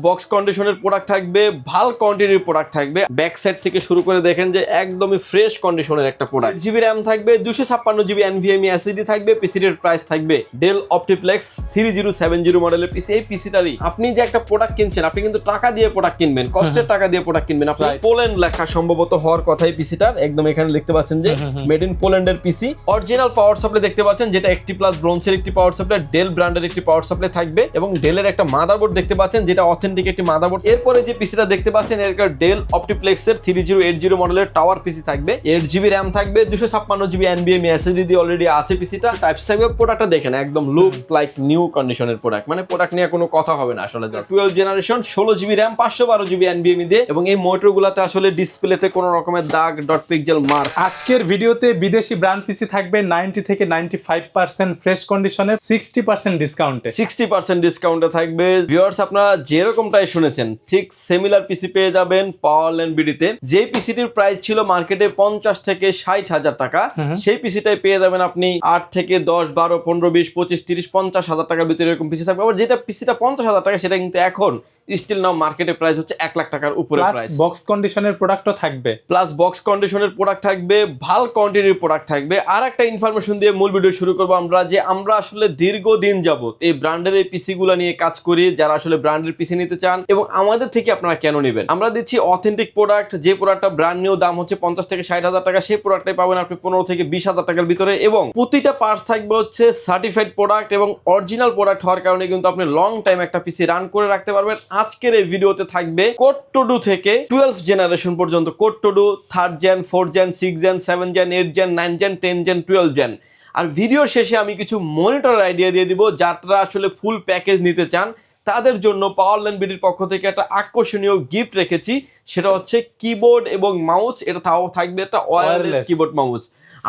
Box কন্ডিশনের product থাকবে, ভাল কোয়ান্টিটির প্রোডাক্ট থাকবে। ব্যাক সাইড থেকে শুরু করে দেখেন যে একদমই ফ্রেশ কন্ডিশনের একটা প্রোডাক্ট। জিবি র্যাম থাকবে, 256 জিবি এনভিএমই এসএসডি থাকবে। পিসিটির প্রাইস থাকবে ডেল অপটিপ্লেক্স 3070 মডেলের পিসি। এই পিসিটারই আপনি যে একটা প্রোডাক্ট কিনছেন, আপনি কিন্তু টাকা দিয়ে প্রোডাক্ট কিনবেন, কষ্টের টাকা দিয়ে প্রোডাক্ট কিনবেন। আপনি পোল্যান্ড লেখা সম্ভবত হওয়ার কথা এই পিসিটার, একদম এখানে দেখতে পাচ্ছেন যে মেড ইন পোল্যান্ডের পিসি। অরিজিনাল পাওয়ার সাপ্লাই দেখতে পাচ্ছেন, যেটা 80+ ব্রোঞ্জের একটি পাওয়ার সাপ্লাই, ডেল ব্র্যান্ডের একটি পাওয়ার সাপ্লাই থাকবে এবং ডেলের একটা মাদারবোর্ড দেখতে পাচ্ছেন, যেটা অথেন্টিক একটি মাদারবোর্ড। এরপরে যে পিসিটা দেখতে পাচ্ছেন, এর ডেল অপটিপ্লেক্সের 3080 মডেলের টাওয়ার পিসি থাকবে। 8 জিবি র্যাম থাকবে, 256 জিবি এনভিএমই এসএসডি দিয়ে অলরেডি আছে পিসিটা। টাইপস থাকবে। প্রোডাক্টটা দেখেন, একদম লুক লাইক নিউ কন্ডিশনের প্রোডাক্ট, মানে প্রোডাক্ট নিয়ে কোনো কথা হবে না আসলে। 12 generation, 16 GB RAM, 512 GB NVMe দিয়ে, এবং এই মোটরগুলোতে আসলে ডিসপ্লেতে কোনো রকমের দাগ ডট পিক্সেল মার্ক। আজকের ভিডিওতে বিদেশি ব্র্যান্ড পিসি থাকবে 90 থেকে 95% ফ্রেশ কন্ডিশনের 60% ডিসকাউন্টে। 60% ডিসকাউন্টে থাকবে। ভিউয়ার্স, আপনারা যেরকমটাই শুনেছেন ঠিক সিমিলার পিসি পেয়ে যাবেন পাওয়ারল্যান্ড বিডিতে। যে পিসিটির প্রাইস ছিল মার্কেটে 50 থেকে 60 হাজার টাকা, সেই পিসিটাই পেয়ে যাবেন আপনি 8 থেকে 10, 12, 15, 20, 25, 30, 50 হাজার টাকার ভিতরে এরকম পিসি থাকবে। আবার যেটা পিসিটা 50 হাজার টাকা, সেটা কিন্তু এখন স্টিল নাও মার্কেটে প্রাইস হচ্ছে 1 লাখ টাকার উপরে প্রাইস। বক্স কন্ডিশনের প্রোডাক্টও থাকবে, প্লাস বক্স কন্ডিশনের প্রোডাক্ট থাকবে, ভাল কোয়ান্টিটির প্রোডাক্ট থাকবে। আর একটা ইনফরমেশন দিয়ে মূল ভিডিও শুরু করবো আমরা, যে আমরা আসলে দীর্ঘদিন যাবত এই ব্র্যান্ডের এই পিসি গুলা নিয়ে কাজ করি। যারা আসলে ব্র্যান্ডের পিসি নিতে চান এবং আমাদের থেকে আপনারা কেন নেবেন, আমরা দিচ্ছি অথেন্টিক প্রোডাক্ট। যে প্রোডাক্টটা ব্র্যান্ড নিউ দাম হচ্ছে 50 থেকে 60 হাজার টাকা, সেই প্রোডাক্টটাই পাবেন আপনি 15 থেকে 20 হাজার টাকার ভিতরে। এবং প্রতিটা পার্টস থাকবে হচ্ছে সার্টিফাইড প্রোডাক্ট এবং অরিজিনাল প্রোডাক্ট হওয়ার কারণে কিন্তু আপনি লং টাইম একটা পিসি রান করে রাখতে পারবেন। আজকের এই ভিডিও থাকবে কোড টু ডু থেকে 12 জেনারেশন পর্যন্ত, core two duo 3rd gen, 4th gen, 6th gen, 7th gen, 8th gen, 9th gen, 10th gen, 12th gen. আর ভিডিওর শেষে আমি কিছু মনিটর আইডিয়া দিয়ে দিব, যারা আসলে ফুল প্যাকেজ নিতে চান তাদের জন্য পাওয়ারল্যান্ড বিডির পক্ষ থেকে একটা আকর্ষণীয় গিফট রেখেছি। সেটা হচ্ছে কিবোর্ড এবং মাউস। এটা থাকবে একটা ওয়্যারলেস কিবোর্ড মাউস।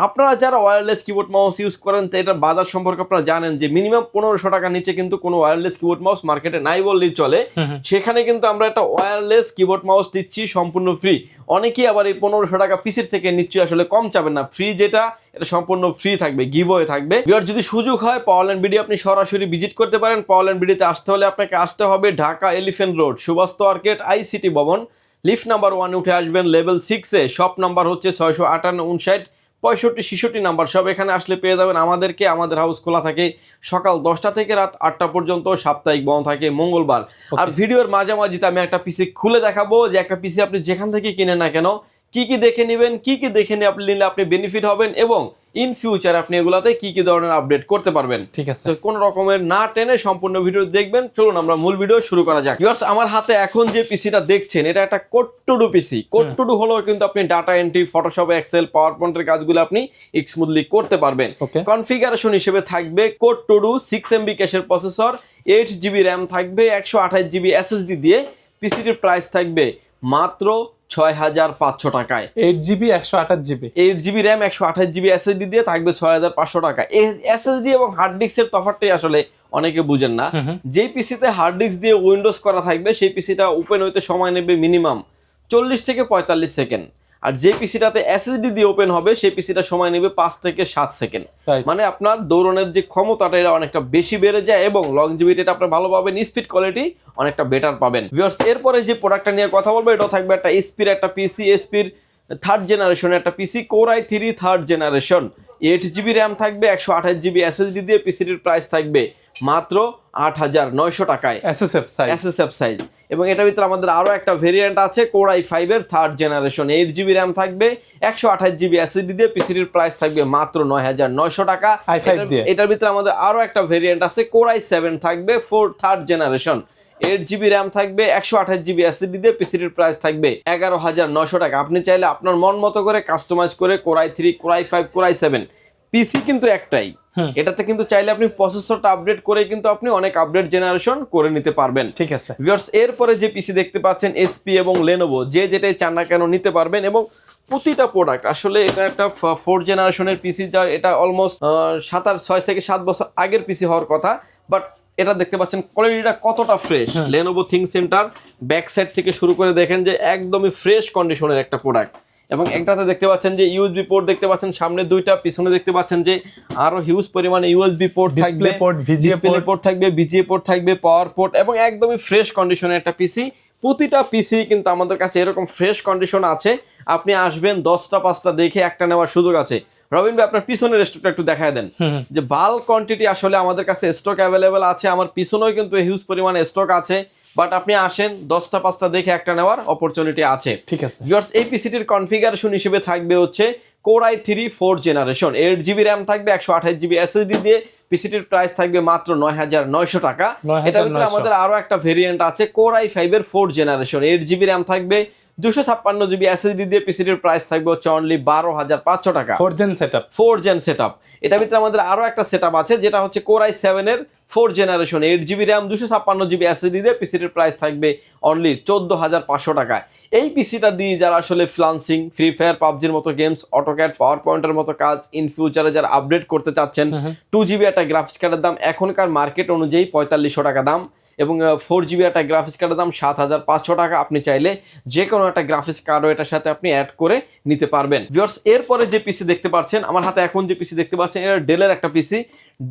আপনারা যারা ওয়্যারলেস কিবোর্ড মাউস ইউজ করেন, তো এটার বাজার সম্পর্কে আপনারা জানেন যে মিনিমাম 1500 টাকার নিচে কিন্তু কোনো ওয়্যারলেস কিবোর্ড মাউস মার্কেটে নাই বললেই চলে। সেখানে কিন্তু আমরা একটা ওয়্যারলেস কিবোর্ড মাউস দিচ্ছি সম্পূর্ণ ফ্রি। অনেকেই আবার এই 1500 টাকা পিসির থেকে নিশ্চয়ই আসলে কম চাবেন না। ফ্রি যেটা, এটা সম্পূর্ণ ফ্রি থাকবে, গিভওয়ে থাকবে। যদি সুযোগ হয় পাওয়ারল্যান্ড বিডি আপনি সরাসরি ভিজিট করতে পারেন। পাওয়ারল্যান্ড বিডিতে আসতে হলে আপনাকে আসতে হবে Dhaka elephant road, Subastu arcade, ICT ভবন, লিফট নাম্বার 1 উঠে আসবেন লেভেল 6 এ। শপ নাম্বার হচ্ছে 658, 59, 65, 66 নাম্বার। সব এখানে আসলে পেয়ে যাবেন আমাদেরকে। আমাদের হাউস খোলা থাকে সকাল 10টা থেকে রাত 8টা পর্যন্ত, সাপ্তাহিক বন্ধ থাকে মঙ্গলবার। আর ভিডিওর মাঝামাঝিতে আমি একটা পিসি খুলে দেখাবো, যে একটা পিসি আপনি যেখান থেকে কিনেন না কেন কি কি দেখে নেবেন, কি কি দেখে নিয়ে আপনি নিলে আপনি বেনিফিট হবেন এবং ইন ফিউচার আপনি এগুলাতে কি কি ধরনের আপডেট করতে পারবেন। ঠিক আছে, কোন রকমের না টেনে সম্পূর্ণ ভিডিও দেখবেন। চলুন আমরা মূল ভিডিও শুরু করা যাক। ভিউয়ার্স, আমার হাতে এখন যে পিসিটা দেখছেন, এটা একটা code two do PC. Code two do হলো কিন্তু আপনি ডাটা এন্ট্রি, ফটোশপ, এক্সেল, পাওয়ার পয়েন্টের কাজগুলো আপনি স্মুথলি করতে পারবেন। কনফিগারেশন হিসেবে থাকবে কোড টু ডু 6 MB ক্যাশের প্রসেসর, 8 জিবি র্যাম থাকবে, 128 জিবি এসএসডি দিয়ে। পিসিটির প্রাইস থাকবে মাত্র 6500 টাকায়। 8 GB 128 GB, 8 GB RAM, 128 GB SSD দিয়ে থাকবে 6500 টাকা। এই এসএসডি এবং হার্ড ডিস্কের তফাৎটাই আসলে অনেকে বুঝেন না। যেই পিসিতে হার্ড ডিস্ক দিয়ে উইন্ডোজ করা থাকবে, সেই পিসিটা ওপেন হইতে সময় নেবে মিনিমাম 40 থেকে 45 সেকেন্ড। আর যে পিসিটাতে এসএসডি দিয়ে ওপেন হবে, সেই পিসিটা সময় নেবে 5 থেকে 7 সেকেন্ড। মানে আপনার দৌড়নের যে ক্ষমতাটা এটা অনেকটা বেশি বেড়ে যায় এবং লংজিভিটিটা আপনি ভালো পাবেন, স্পিড কোয়ালিটি অনেকটা বেটার পাবেন। ভিউয়ার্স, এরপরে যে প্রোডাক্টটা নিয়ে কথা বলবো, এটাও থাকবে একটা এসপির একটা পিসি, এসপির 3rd জেনারেশনের একটা PC, core i3 3rd generation. 8 GB RAM থাকবে, 128 জিবি এসএসডি দিয়ে। পিসিটির প্রাইস থাকবে মাত্র 8900 টাকায়, এসএসএফ সাইজ। এবং এটার ভিতরে আমাদের আরো একটা ভেরিয়েন্ট আছে, কোর i5 এর 3rd জেনারেশন। 8 জিবি র্যাম থাকবে, 128 জিবি এসএসডি দিয়ে। পিসিটির প্রাইস থাকবে মাত্র 9900 টাকা। এটার ভিতরে আমাদের আরো একটা ভেরিয়েন্ট আছে, কোর i7 থাকবে, 3rd জেনারেশন। 8 জিবি র্যাম থাকবে, 128 জিবি এসএসডি দিয়ে। পিসিটির প্রাইস থাকবে 11900 টাকা। আপনি চাইলে আপনার মন মতো করে কাস্টমাইজ করে core i3, core i5, core i7, পিসি কিন্তু একটাই, এটাতে কিন্তু চাইলে আপনি প্রসেসরটা আপডেট করে কিন্তু আপনি অনেক আপডেট জেনারেশন করে নিতে পারবেন। ঠিক আছে ভিউয়ার্স, এরপরে যে পিসি দেখতে পাচ্ছেন এসপি এবং লেনোভো, যে যেটাই চান না কেন নিতে পারবেন। এবং প্রতিটা প্রোডাক্ট আসলে এটা একটা 4th জেনারেশনের পিসি, যা এটা অলমোস্ট 6 থেকে 7 বছর আগের পিসি হওয়ার কথা। বাট এটা দেখতে পাচ্ছেন কোয়ালিটিটা কতটা fresh. Lenovo think centre back side থেকে শুরু করে দেখেন যে একদমই ফ্রেশ কন্ডিশনের একটা প্রোডাক্ট। এবং একটাতে দেখতে পাচ্ছেন যে ইউএসবি পোর্ট দেখতে পাচ্ছেন, সামনে দুইটা, পিছনে দেখতে পাচ্ছেন যে আরো হিউজ পরিমাণে ইউএসবি পোর্ট থাকবে, ডিসপ্লে পোর্ট থাকবে, ভিজিএ পোর্ট থাকবে, পাওয়ার পোর্ট এবং একদমই ফ্রেশ কন্ডিশনের একটা পিসি। প্রতিটা পিসি কিন্তু আমাদের কাছে এরকম ফ্রেশ কন্ডিশন আছে। আপনি আসবেন 10টা 5টা দেখে একটা নেওয়ার সুযোগ আছে। রবিন ভাই আপনার পিছনের স্টকটা একটু দেখায় দেন যে বাল্ক কোয়ান্টিটি আসলে আমাদের কাছে স্টক অ্যাভেলেবেল আছে। আমার পিছনেও কিন্তু হিউজ পরিমাণে স্টক আছে, বাট আপনি আসেন 10টা 5টা দেখে একটা নেওয়ার অপরচুনিটি আছে। ঠিক আছে ভিউয়ার্স, এই পিসিটির কনফিগারেশন হিসেবে থাকবে হচ্ছে Core i3 4th generation, 8GB RAM থাকবে, 128GB SSD দিয়ে। পিসিটির প্রাইস থাকবে মাত্র 9,900 টাকা। এটার ভিতরে আমাদের আরো একটা ভেরিয়েন্ট আছে Core i5 এর 4th জেনারেশন, 8GB র্যাম থাকবে, 256GB SSD দিয়ে। পিসিটির প্রাইস থাকবে হচ্ছে অনলি 12,500 টাকা। 4th gen setup. এটার ভিতরে আমাদের আরো একটা সেটআপ আছে যেটা হচ্ছে Core i7 এর 4th generation, 8GB RAM, 256GB SSD দিয়ে। পিসিটির প্রাইস থাকবে অনলি 14,500 টাকায়। এই পিসিটা দিয়ে যারা আসলে ফ্লান্সিং, ফ্রি ফায়ার, পাবজির মতো গেমস, অটোক্যাড, পাওয়ার পয়েন্টের মতো কাজ ইন ফিউচারে যারা আপডেট করতে চাচ্ছেন, 2GB একটা গ্রাফিক্স কার্ডের দাম এখনকার মার্কেট অনুযায়ী 4500 টাকা দাম, এবং 4GB একটা গ্রাফিক্স কার্ডের দাম 7,500 টাকা। আপনি চাইলে যে কোনো একটা গ্রাফিক্স কার্ডও এটার সাথে আপনি অ্যাড করে নিতে পারবেন। ভিউয়ার্স, এরপরে যে পিসি দেখতে পাচ্ছেন আমার হাতে, এখন যে পিসি দেখতে পাচ্ছেন, এটা ডেলের একটা পিসি,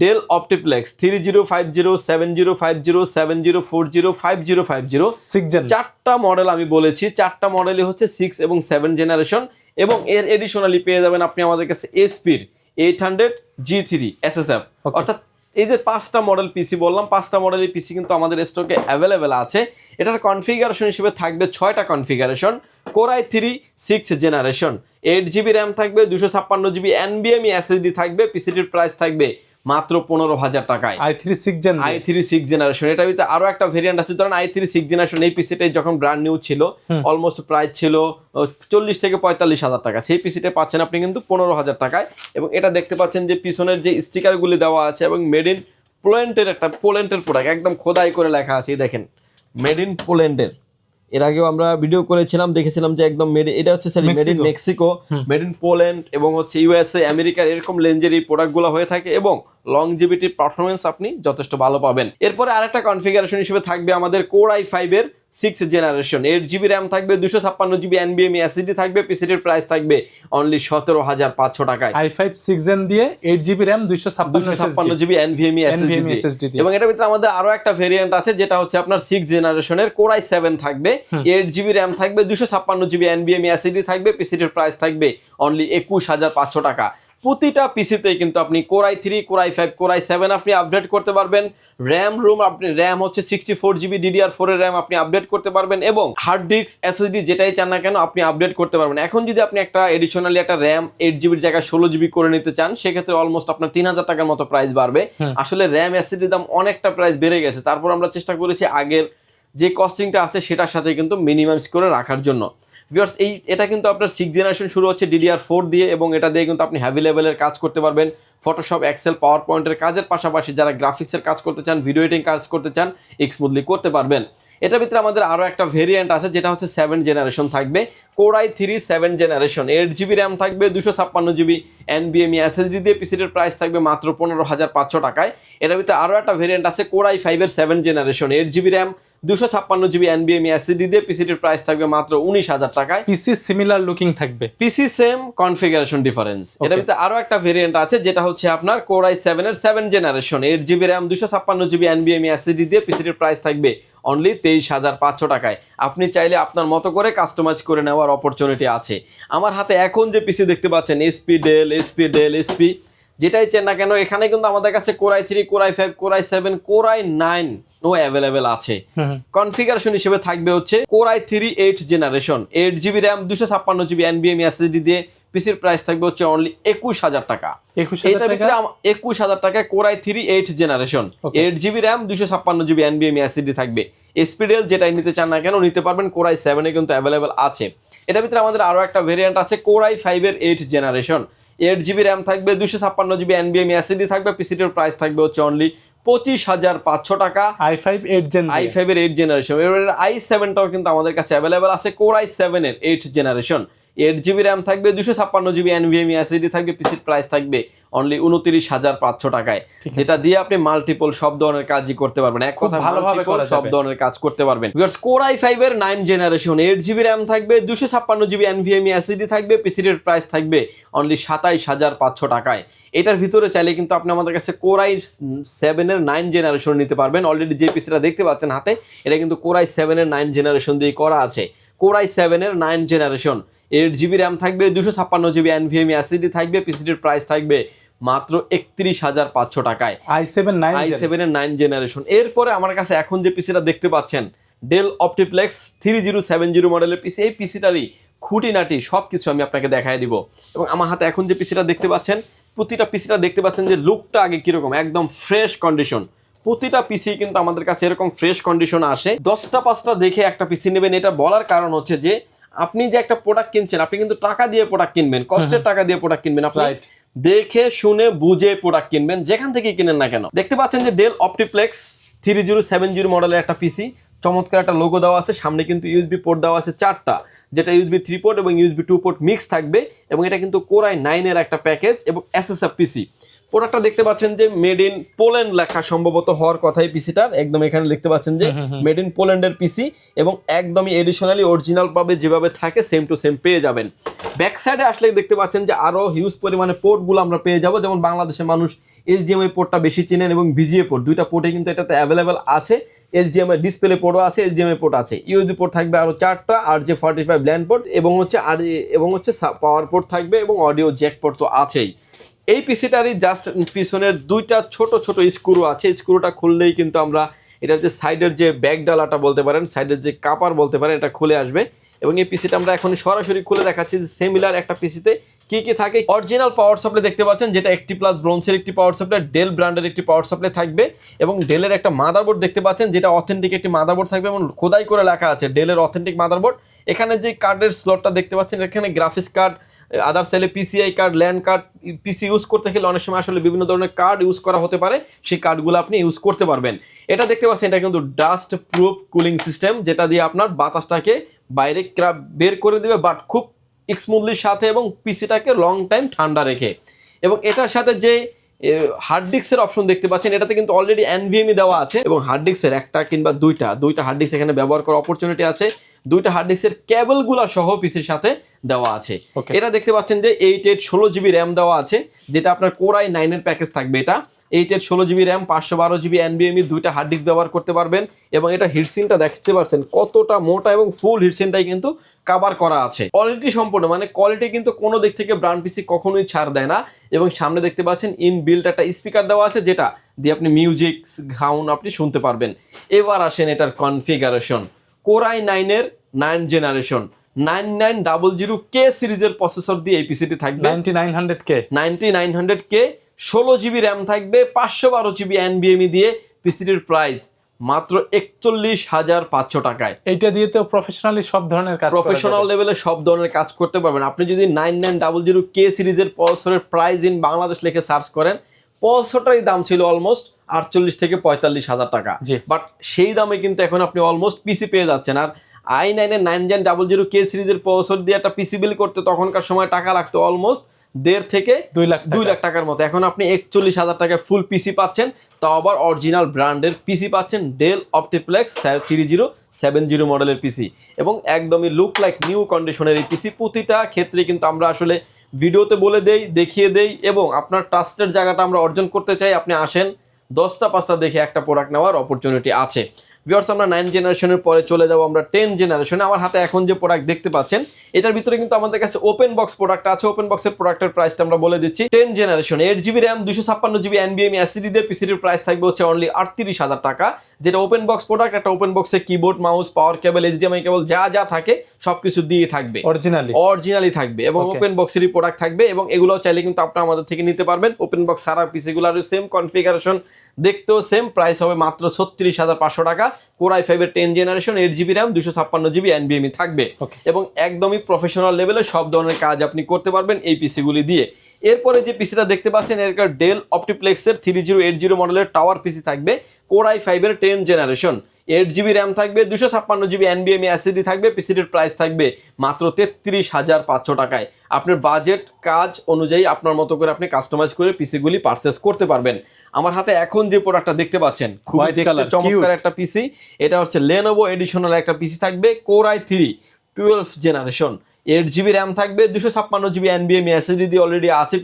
ডেল অপটিপ্লেক্স 3050, 7050, 7040, 5050, 6 জেন। 4টা মডেল আমি বলেছি, 4টা মডেলই হচ্ছে 6 এবং 7 জেনারেশন। এবং এর এডিশনালি পেয়ে যাবেন আপনি আমাদের কাছে এসপির 800 G3 SSF, অর্থাৎ এই যে 5টা মডেল পিসি বললাম, 5টা মডেলের পিসি কিন্তু আমাদের স্টকে অ্যাভেলেবেল আছে। এটার কনফিগারেশন হিসেবে থাকবে 6টা configuration. Core i3 6th generation, 8GB RAM থাকবে, 256GB NVMe SSD থাকবে। পিসিটির প্রাইস থাকবে মাত্র 15,000 টাকায়। i3 6 generation. এটার ভিতরে আরো একটা ভেরিয়েন্ট আছে, ধরেন i3 6 জেনারেশন। এই পিসিটাই যখন ব্র্যান্ড নিউ ছিল, অলমোস্ট প্রাইস ছিল 40 থেকে 45,000 টাকা। সেই পিসিটা পাচ্ছেন আপনি কিন্তু 15,000 টাকায়। এবং এটা দেখতে পাচ্ছেন যে পিছনের যে স্টিকারগুলি দেওয়া আছে, এবং মেড ইন পোল্যান্ডের একটা পোল্যান্ডের প্রোডাক্ট, একদম খোদাই করে লেখা আছে। এই দেখেন, মেড ইন পোল্যান্ডের। এর আগেও আমরা ভিডিও করেছিলাম, দেখেছিলাম যে একদম এটা হচ্ছে made in Mexico, made in Poland এবং হচ্ছে ইউএসএ, আমেরিকার এরকম রেঞ্জের এই প্রোডাক্টগুলো হয়ে থাকে, এবং লংজিভিটি পারফরমেন্স আপনি যথেষ্ট ভালো পাবেন। এরপরে আরেকটা কনফিগারেশন হিসেবে থাকবে আমাদের Core i5 এর 6th জেনারেশন, 8GB র্যাম থাকবে, 256GB NVMe SSD থাকবে। পিসিটির প্রাইস থাকবে অনলি 17,500 টাকায়। i5 6 জেন দিয়ে 8GB RAM, 256GB NVMe SSD দিয়ে। এবং এটার ভিতরে আমাদের আরো একটা ভেরিয়েন্ট আছে যেটা হচ্ছে আপনার 6 জেনারেশনের Core i7 থাকবে, 8GB র্যাম থাকবে, 256GB NVMe SSD থাকবে। পিসিটির প্রাইস থাকবে অনলি 21,500 টাকা। প্রতিটা পিসিতেই কিন্তু আপনি Core i3, Core i5, Core i7 আপনি আপডেট করতে পারবেন। আপনি র্যাম হচ্ছে 64GB DDR4 এর র্যাম আপনি আপডেট করতে পারবেন, এবং হার্ড ডিস্ক SSD যেটাই চান না কেন আপনি আপডেট করতে পারবেন। এখন যদি আপনি একটা এডিশনালি একটা র্যাম 8GBর জায়গায় 16GB করে নিতে চান, সেক্ষেত্রে অলমোস্ট আপনার 3,000 টাকার মতো প্রাইস বাড়বে। আসলে র্যাম SSD দাম অনেকটা প্রাইস বেড়ে গেছে, তারপর আমরা চেষ্টা করেছি আগের যে কস্টিংটা আছে সেটার সাথে কিন্তু মিনিমাইজ করে রাখার জন্য। ভিউয়ার্স, এটা কিন্তু আপনার 6 জেনারেশন শুরু হচ্ছে DDR4 দিয়ে, এবং এটা দিয়ে কিন্তু আপনি হ্যাভি লেভেলের কাজ করতে পারবেন। ফটোশপ, এক্সেল, পাওয়ার পয়েন্টের কাজের পাশাপাশি যারা গ্রাফিক্সের কাজ করতে চান, ভিডিও এডিটিং কাজ করতে চান, স্মুথলি করতে পারবেন। এটার ভিতরে আমাদের আরও একটা ভেরিয়েন্ট আছে যেটা হচ্ছে 7 জেনারেশন থাকবে, Core i3 7 generation, 8GB RAM থাকবে, 256GB NVMe SSD দিয়ে। পিসিটির প্রাইস থাকবে মাত্র 15,500 টাকায়। এটার ভিতরে আরও একটা ভেরিয়েন্ট আছে Core i5 এর 7 generation, 8GB RAM, 256GB NVMe SSD দিয়ে। পিসিটির প্রাইস থাকবে মাত্র 19,000 টাকায়। পিসি সিমিলার লুকিং থাকবে, পিসি সেম, কনফিগারেশন ডিফারেন্স। এটার ভিতরে আরো একটা ভেরিয়েন্ট আছে যেটা হচ্ছে আপনার Core i7 এর 7 generation, 8GB RAM, 256GB NVMe SSD দিয়ে। পিসিটির প্রাইস থাকবে অনলি 23,500 টাকায়। আপনি চাইলে আপনার মতো করে কাস্টমাইজ করে নেওয়ার অপরচুনিটি আছে। আমার হাতে এখন যে পিসি দেখতে পাচ্ছেন, এসপি যেটাই চেন না কেন, এখানে কিন্তু আমাদের কাছে Core i3, Core i5, Core i7, Core i9 ও অ্যাভেলেবেল আছে। কনফিগারেশন হিসেবে থাকবে হচ্ছে Core i3 8th generation, 8GB RAM, 256GB NVMe SSD দিয়ে। পিসির প্রাইস থাকবে হচ্ছে অনলি 21,000 টাকা। এটার ভিতরে 21,000 টাকায় Core i3 8th generation, 8GB RAM, 256GB NVMe SSD থাকবে। এসপিডেল যেটাই নিতে চান না কেন নিতে পারবেন, Core i7 এ কিন্তু অ্যাভেলেবেল আছে। এটার ভিতরে আমাদের আরো একটা ভেরিয়েন্ট আছে Core i5 এর 8th জেনারেশন, 8GB র্যাম থাকবে, 256GB NVMe SSD থাকবে। পিসিটির প্রাইস থাকবে হচ্ছে অনলি 25,500 টাকা। i5 এর 8 জেনারেশন। এর i7টাও কিন্তু আমাদের কাছে অ্যাভেলেবেল আছে, Core i7 এর 8th জেনারেশন, 8 GB র্যাম থাকবে, 256 GB NVMe SSD থাকবে, পিসির প্রাইস থাকবে অনলি 29,500 টাকায়, যেটা দিয়ে আপনি মাল্টিপল সব ধরনের কাজই করতে পারবেন। এক কথা ভালোভাবে মাল্টিপল সব ধরনের কাজ করতে পারবেন। ভিউয়ার্স, Core i5 এর 9 জেনারেশন, 8 GB র্যাম থাকবে, 256 GB NVMe SSD থাকবে, পিসির প্রাইস থাকবে অনলি 27,500 টাকায়। এটার ভিতরে চাইলে কিন্তু আপনি আমাদের কাছে Core i7 এর 9 জেনারেশন নিতে পারবেন। অলরেডি যে পিসিটা দেখতে পাচ্ছেন হাতে, এটা কিন্তু Core i7 এর 9 জেনারেশন দিয়ে করা আছে। Core i7 এর 9 জেনারেশন, 8 GB র্যাম থাকবে, 256 GB NVMe SSD থাকবে, পিসির প্রাইস থাকবে মাত্র 31,500 টাকায়। i7 এর 9 জেনারেশন। এরপরে আমার কাছে এখন যে পিসিটা দেখতে পাচ্ছেন, ডেল অপটিপ্লেক্স 3070 মডেলের পিসি। এই পিসিটারই খুঁটিনাটি সব কিছু আমি আপনাকে দেখায় দিব। এবং আমার হাতে এখন যে পিসিটা দেখতে পাচ্ছেন, প্রতিটা পিসিটা দেখতে পাচ্ছেন যে লুকটা আগে কিরকম, একদম ফ্রেশ কন্ডিশন। প্রতিটা পিসি কিন্তু আমাদের কাছে এরকম ফ্রেশ কন্ডিশন আসে। 10টা 5টা দেখে একটা পিসি নেবেন, এটা বলার কারণ হচ্ছে যে আপনি যে একটা প্রোডাক্ট কিনছেন, আপনি কিন্তু টাকা দিয়ে প্রোডাক্ট কিনবেন, কষ্টের টাকা দিয়ে প্রোডাক্ট কিনবেন, আপনি দেখে শুনে বুঝে প্রোডাক্ট কিনবেন, যেখান থেকে কিনেন না কেন। দেখতে পাচ্ছেন যে ডেল অপটিপ্লেক্স 3070 মডেলের একটা পিসি, চমৎকার একটা লোগো দেওয়া আছে, সামনে কিন্তু ইউএসবি পোর্ট দেওয়া আছে 4টা, যেটা ইউএসবি 3 পোর্ট এবং ইউএসবি 2 পোর্ট মিক্স থাকবে। এবং এটা কিন্তু Core i9 এর একটা প্যাকেজ এবং SSF পিসি। প্রোডাক্টটা দেখতে পাচ্ছেন যে মেড ইন পোল্যান্ড লেখা সম্ভবত হওয়ার কথাই পিসিটার, একদম এখানে দেখতে পাচ্ছেন যে মেড ইন পোল্যান্ডের পিসি, এবং একদমই এডিশনালি অরিজিনাল পাবে, যেভাবে থাকে সেম টু সেম পেয়ে যাবেন। ব্যাক সাইডে আসলে দেখতে পাচ্ছেন যে আরো হিউজ পরিমাণে পোর্টগুলো আমরা পেয়ে যাব। যেমন বাংলাদেশের মানুষ HDMI পোর্টটা বেশি চিনেন এবং VGA পোর্ট, দুইটা পোর্টে কিন্তু এটাতে অ্যাভেলেবেল আছে। HDMI ডিসপ্লে পোর্টও আছে, HDMI পোর্ট আছে, ইউএসবি পোর্ট থাকবে আরো 4টা, RJ45 ল্যান্ড পোর্ট এবং হচ্ছে পাওয়ার পোর্ট থাকবে, এবং অডিও জ্যাক পোর্ট তো আছেই। এই পিসিটারই জাস্ট পিছনের দুইটা ছোট ছোট স্ক্রু আছে, স্ক্রুটা খুললেই কিন্তু আমরা এটার যে সাইডের যে ব্যাক ডালাটা বলতে পারেন, সাইডের যে কাপার বলতে পারেন, এটা খুলে আসবে। এবং এই পিসিটা আমরা এখন সরাসরি খুলে দেখাচ্ছি যে সিমিলার একটা পিসিতে কি কি থাকে। অরিজিনাল পাওয়ার সাপ্লাই দেখতে পাচ্ছেন, যেটা 80+ ব্রোঞ্জের একটি পাওয়ার সাপ্লাই, ডেল ব্র্যান্ডের একটি পাওয়ার সাপ্লাই থাকবে। এবং ডেলের একটা মাদারবোর্ড দেখতে পাচ্ছেন, যেটা অথেন্টিক একটি মাদারবোর্ড থাকবে এবং খোদাই করে লেখা আছে ডেলের অথেন্টিক মাদারবোর্ড। এখানে যে কার্ডের স্লটটা দেখতে পাচ্ছেন, এখানে গ্রাফিক্স কার্ড, আদার সেলে PCI কার্ড, ল্যান্ড কার্ড, পিসি ইউজ করতে গেলে অনেক সময় আসলে বিভিন্ন ধরনের কার্ড ইউজ করা হতে পারে, সেই কার্ডগুলো আপনি ইউজ করতে পারবেন। এটা দেখতে পাচ্ছেন, এটা কিন্তু ডাস্ট প্রুফ কুলিং সিস্টেম, যেটা দিয়ে আপনার বাতাসটাকে বাইরে বের করে দেবে, বাট খুব স্মুথলির সাথে, এবং পিসিটাকে লং টাইম ঠান্ডা রেখে। এবং এটার সাথে যে হার্ড ডিস্কের অপশন দেখতে পাচ্ছেন, এটাতে কিন্তু অলরেডি NVMe দেওয়া আছে, এবং হার্ড ডিস্কের একটা কিংবা দুইটা হার্ড ডিস্ক এখানে ব্যবহার করার অপরচুনিটি আছে। দুইটা হার্ড ডিস্কের কেবলগুলো সহ পিসির সাথে দেওয়া আছে। এটা দেখতে পাচ্ছেন যে 8 GB র্যাম দেওয়া আছে, যেটা আপনার Core i9 এর প্যাকেজ থাকবে। এটা 8 GB র্যাম, 512 GB NVMe, দুইটা হার্ড ডিস্ক ব্যবহার করতে পারবেন। এবং এটা হিটসিনটা দেখতে পাচ্ছেন কতটা মোটা, এবং ফুল হিটসিনটাই কিন্তু কভার করা আছে। কোয়ালিটি সম্পূর্ণ, মানে কোয়ালিটি কিন্তু কোনো দিক থেকে ব্র্যান্ড পিসি কখনোই ছাড় দেয় না। এবং সামনে দেখতে পাচ্ছেন ইনবিল্ট একটা স্পিকার দেওয়া আছে, যেটা দিয়ে আপনি মিউজিক সাউন্ড আপনি শুনতে পারবেন। এবার আসেন এটার কনফিগারেশন। Core i9 এর 9 জেনারেশন, 9900K সিরিজের প্রসেসর দিয়ে এই পিসিটি থাকবে। 9900K 16 GB র্যাম থাকবে, 512 GB NVMe দিয়ে। পিসিটির প্রাইস মাত্র 41,500 টাকায়। এইটা দিয়ে তো প্রফেশনালি সব ধরনের কাজ, প্রফেশনাল লেভেলে সব ধরনের কাজ করতে পারবেন। আপনি যদি 9900K সিরিজের প্রসেসরের প্রাইস ইন বাংলাদেশ লিখে সার্চ করেন, প্রসেসরটারই দাম ছিল অলমোস্ট 48 থেকে 45,000 টাকা, বাট সেই দামে কিন্তু এখন আপনি অলমোস্ট পিসি পেয়ে যাচ্ছেন। আর i9 এর 9900K সিরিজের প্রসেসর দিয়ে একটা পিসি বিল করতে তখনকার সময় টাকা লাগতো অলমোস্ট 1.5 থেকে 2 লাখ টাকার মতো। এখন আপনি 41,000 টাকায় ফুল পিসি পাচ্ছেন, তাও আবার অরিজিনাল ব্র্যান্ডের পিসি পাচ্ছেন, ডেল অপটিপ্লেক্স 3070 মডেলের পিসি, এবং একদমই লুক লাইক নিউ কন্ডিশনের এই পিসি। প্রতিটা ক্ষেত্রে কিন্তু আমরা আসলে ভিডিওতে বলে দেই, দেখিয়ে দেই, এবং আপনার ট্রাস্টের জায়গাটা আমরা অর্জন করতে চাই। আপনি আসেন, 10টা 5টা দেখে একটা প্রোডাক্ট নেওয়ার অপরচুনিটি আছে। ভিউয়ার্স, আমরা 9 জেনারেশনের পরে চলে যাব আমরা 10 জেনারেশনে। আমার হাতে এখন যে প্রোডাক্ট দেখতে পাচ্ছেন, এটার ভিতরে কিন্তু আমাদের কাছে ওপেন বক্স প্রোডাক্ট আছে। ওপেন বক্সের প্রোডাক্টের প্রাইসটা আমরা বলে দিচ্ছি। 10 generation, 8 GB RAM, 256 GB NVMe SSD দিয়ে পিসিটির প্রাইস থাকবে হচ্ছে অনলি 38,000 টাকা, যেটা ওপেন বক্স প্রোডাক্ট। একটা ওপেন বক্সে কিবোর্ড, মাউস, পাওয়ার কেবল, HDMI কেবল যা যা থাকে সবকিছু দিয়ে থাকবে, অরিজিনালি থাকবে, এবং ওপেন বক্সেরই প্রোডাক্ট থাকবে। এবং এগুলো চাইলে কিন্তু আপনারা আমাদের থেকে নিতে পারবেন। ওপেন বক্স সারা পিসিগুলোর সেম কনফিগারেশন, দেখতেও সেম, প্রাইস হবে মাত্র 36,500 টাকা। Core i5 এর 10 generation, 8 GB RAM, 256 GB NVMe থাকবে, এবং একদমই প্রফেশনাল লেভেলে সব ধরনের কাজ আপনি করতে পারবেন এই পিসিগুলি দিয়ে। এরপরে যে পিসিটা দেখতে পাচ্ছেন, এর ডেল অপটিপ্লেক্সের 3080 মডেলের টাওয়ার পিসি থাকবে, Core i5 এর 10 জেনারেশন, 8GB র্যাম থাকবে, 256GB NVMe SSD থাকবে। পিসিটির প্রাইস থাকবে মাত্র 33,500 টাকায়। আপনার বাজেট কাজ অনুযায়ী আপনার মতো করে আপনি কাস্টমাইজ করে পিসিগুলি পারচেস করতে পারবেন। আমার হাতে এখন যে প্রোডাক্টটা দেখতে পাচ্ছেন খুবই White দেখতে color, চমৎকার cute. একটা পিসি। এটা হচ্ছে Lenovo এডিশনাল একটা পিসি থাকবে, Core i3 12th generation, 8GB RAM থাকবে, 256GB NVMe SSD দিয়ে অলরেডি আছে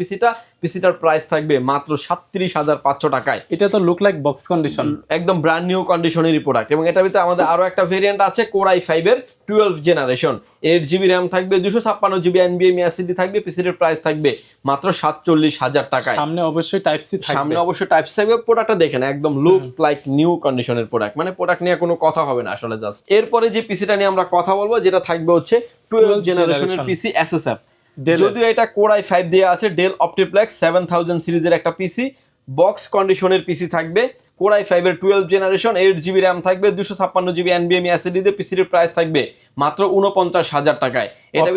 পিসিটার প্রাইস থাকবে মাত্র 37,500 টাকায়। এটা তো লুক লাইক বক্স কন্ডিশন, একদম ব্র্যান্ড নিউ কন্ডিশনেরই প্রোডাক্ট। এবং এটার ভিতরে আমাদের আরো একটা ভেরিয়েন্ট আছে, Core i5 এর 12th জেনারেশন, 8GB র্যাম থাকবে, 256GB NVMe SSD থাকবে। পিসিটির প্রাইস থাকবে মাত্র 47,000 টাকায়। সামনে অবশ্যই টাইপ সি থাকবে, সামনে অবশ্যই টাইপ সি থাকবে। প্রোডাক্টটা দেখেন একদম লুক লাইক নিউ কন্ডিশনের প্রোডাক্ট, মানে প্রোডাক্ট নিয়ে কোনো কথা হবে না আসলে। জাস্ট এরপরে যে পিসিটা নিয়ে আমরা কথা বলবো যেটা থাকবে হচ্ছে 12th জেনারেশনের পিসি SSF। যদিও এটা Core i5 দিয়ে আছে, ডেল অপটিপ্লেক্স 7000 সিরিজের একটা পিসি, বক্স কন্ডিশনের পিসি থাকবে। Core i5 এর 12th জেনারেশন, 8GB র্যাম থাকবে, 256GB NVMe SSD দিয়ে। পিসির প্রাইস থাকবে মাত্র 49,000 টাকায়। এটার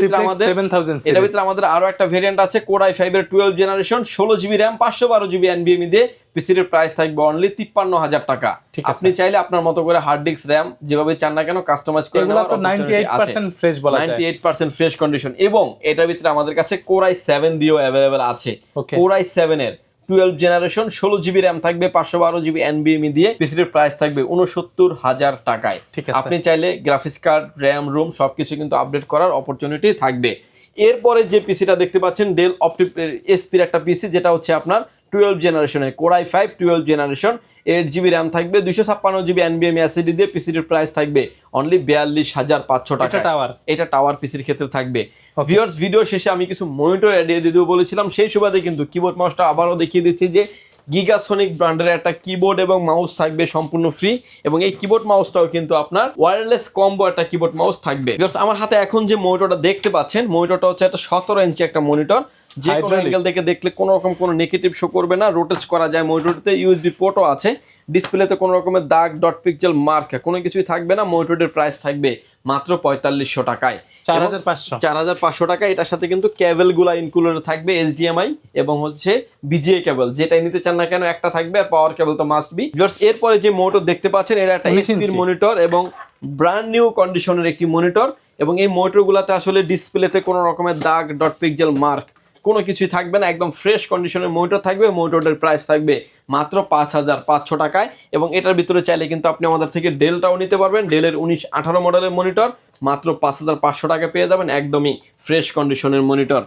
ভিতরে আমাদের আরো একটা ভেরিয়েন্ট আছে, Core i5 এর 12th generation, 16GB RAM, 512GB NVMe দিয়ে। পিসির প্রাইস থাকবে অনলি 53,000 টাকা। আপনি চাইলে আপনার মতো করে হার্ড ডিস্ক র্যাম যেভাবে চান না কেন কাস্টমাইজ করে নেওয়ার অপশন আছে। 98% ফ্রেশ বলা যায়, 98% ফ্রেশ কন্ডিশন। এবং এটার ভিতরে আমাদের কাছে Core i7 দিয়েও অ্যাভেলেবেল আছে। Core i7 এর 12th জেনারেশন, 16GB র্যাম থাকবে, 512GB NVMe দিয়ে। পিসির প্রাইস থাকবে 69,000 টাকায়। আপনি চাইলে গ্রাফিক্স কার্ড, র্যাম, রোম সবকিছু কিন্তু আপডেট করার অপরচুনিটি থাকবে। এরপরে যে পিসিটা দেখতে পাচ্ছেন ডেল এসপির একটা পিসি, যেটা হচ্ছে আপনার 12th জেনারেশনের Core i5 12th generation, 8GB RAM থাকবে, 256GB NVMe SSD দিয়ে। পিসির প্রাইস থাকবে অনলি 42,500 টাকা। এটা টাওয়ার পিসির ক্ষেত্রে থাকবে। ভিউয়ার্স, ভিডিও শেষে আমি কিছু মনিটর অ্যাড দিয়ে দিব বলেছিলাম, সেই সুবাদে কিন্তু কিবোর্ড মাউসটা আবারও দেখিয়ে দিচ্ছি যে গিগাসনিক ব্র্যান্ডের একটা কিবোর্ড এবং মাউস থাকবে সম্পূর্ণ ফ্রি। এবং এই কিবোর্ড মাউসটাও কিন্তু আপনার ওয়্যারলেস কম্বো একটা কিবোর্ড মাউস থাকবে। আমার হাতে এখন যে মনিটরটা দেখতে পাচ্ছেন, মনিটরটা হচ্ছে একটা 17 ইঞ্চি একটা মনিটর, যে কোনো অ্যাঙ্গেল থেকে দেখলে কোনো রকম কোনো নেগেটিভ শো করবে না, রোটেট করা যায়। মনিটরতে ইউএসবি পোর্টও আছে, ডিসপ্লেতে কোনো রকমের দাগ, ডট পিক্সেল মার্ক কোনো কিছুই থাকবে না। মনিটরের প্রাইস থাকবে মাত্র 4500 টাকায়, 4500 টাকা। এটার সাথে কিন্তু কেবলগুলা ইনক্লুডেড থাকবে, HDMI এবং হচ্ছে BGA কেবল, যেটাই নিতে চান না কেন একটা থাকবে, আর পাওয়ার কেবল তো মাস্ট বি। এরপরে যে মনিটর দেখতে পাচ্ছেন এটা একটা এইচপির মনিটর এবং ব্র্যান্ড নিউ কন্ডিশনের একটি মনিটর। এবং এই মনিটরগুলোতে আসলে ডিসপ্লেতে কোনো রকমের দাগ, ডট পিক্সেল মার্ক কোনো কিছুই থাকবে না, একদম ফ্রেশ কন্ডিশনের মনিটর থাকবে। মনিটরের প্রাইস থাকবে মাত্র 5,500 টাকায়। এবং এটার ভিতরে চাইলে কিন্তু আপনি আমাদের থেকে ডেলটাও নিতে পারবেন, ডেলের 1918 মডেলের মনিটর মাত্র 5,500 টাকা পেয়ে যাবেন, একদমই ফ্রেশ কন্ডিশনের মনিটর।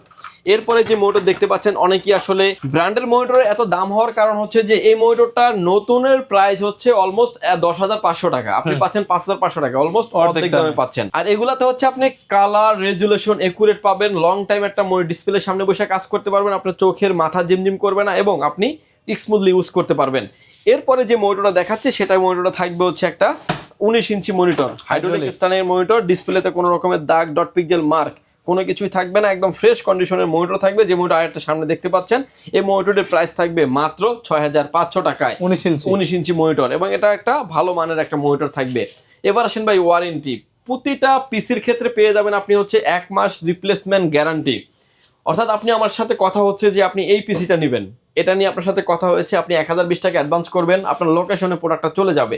এরপরে যে মনিটর দেখতে পাচ্ছেন, অনেকেই আসলে ব্র্যান্ডের মনিটরের এত দাম হওয়ার কারণ হচ্ছে যে এই মনিটরটার নতুনের প্রাইস হচ্ছে অলমোস্ট 10,500 টাকা, আপনি পাচ্ছেন 5,500 টাকা, অলমোস্ট অর্ধেক দামে পাচ্ছেন। আর এগুলাতে হচ্ছে আপনি কালার, রেজুলেশন একুরেট পাবেন, লং টাইম একটা ডিসপ্লের সামনে বসে কাজ করতে পারবেন, আপনার চোখের মাথা জিমজিম করবে না এবং আপনি স্মুথলি ইউজ করতে পারবেন। এরপরে যে মনিটরটা দেখাচ্ছে সেটা মনিটরটা থাকবে হচ্ছে একটা 19 ইঞ্চি মনিটর, হাইড্রোলিক স্ট্যান্ডের মনিটর, ডিসপ্লেতে কোনো রকমের দাগ, ডট পিক্সেল মার্ক কোনো কিছুই থাকবে না, একদম ফ্রেশ কন্ডিশনের মনিটর থাকবে। যে মনিটর আরেকটা সামনে দেখতে পাচ্ছেন, এই মনিটরের প্রাইস থাকবে মাত্র 6,500 টাকায়, 19 ইঞ্চি মনিটর। এবং এটা একটা ভালো মানের একটা মনিটর থাকবে। এবার আসেন ভাই ওয়ারেন্টি, প্রতিটা পিসির ক্ষেত্রে পেয়ে যাবেন আপনি হচ্ছে 1 মাস রিপ্লেসমেন্ট গ্যারান্টি। অর্থাৎ আপনি আমার সাথে কথা হচ্ছে যে আপনি এই পিসিটা নেবেন, এটা নিয়ে আপনার সাথে কথা হয়েছে, আপনি 1020 টাকা অ্যাডভান্স করবেন, আপনার লোকেশনে প্রোডাক্টটা চলে যাবে,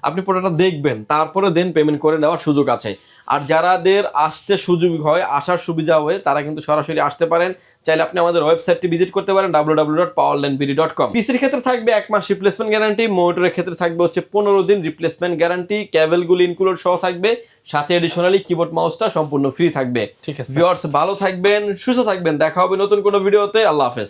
আপনি প্রোডাক্টটা দেখবেন, তারপরে দেন পেমেন্ট করে দেওয়ার সুযোগ আছে। আর যারাদের আসতে সুযোগ হয়, আসার সুবিধা হয়, তারা কিন্তু সরাসরি আসতে পারেন। চাইলে আপনি আমাদের ওয়েবসাইটটি ভিজিট করতে পারেন www.powerlandbd.com। পিসির ক্ষেত্রে থাকবে 1 মাস রিপ্লেসমেন্ট গ্যারান্টি, মোটরের ক্ষেত্রে থাকবে হচ্ছে 15 দিন রিপ্লেসমেন্ট গ্যারান্টি, কেবলগুলি ইনক্লুড সহ থাকবে, সাথে এডিশনালি কিবোর্ড মাউসটা সম্পূর্ণ ফ্রি থাকবে। ভিউয়ার্স, ভালো থাকবেন, সুস্থ থাকবেন, দেখা হবে নতুন কোনো ভিডিওতে। আল্লাহ হাফেজ।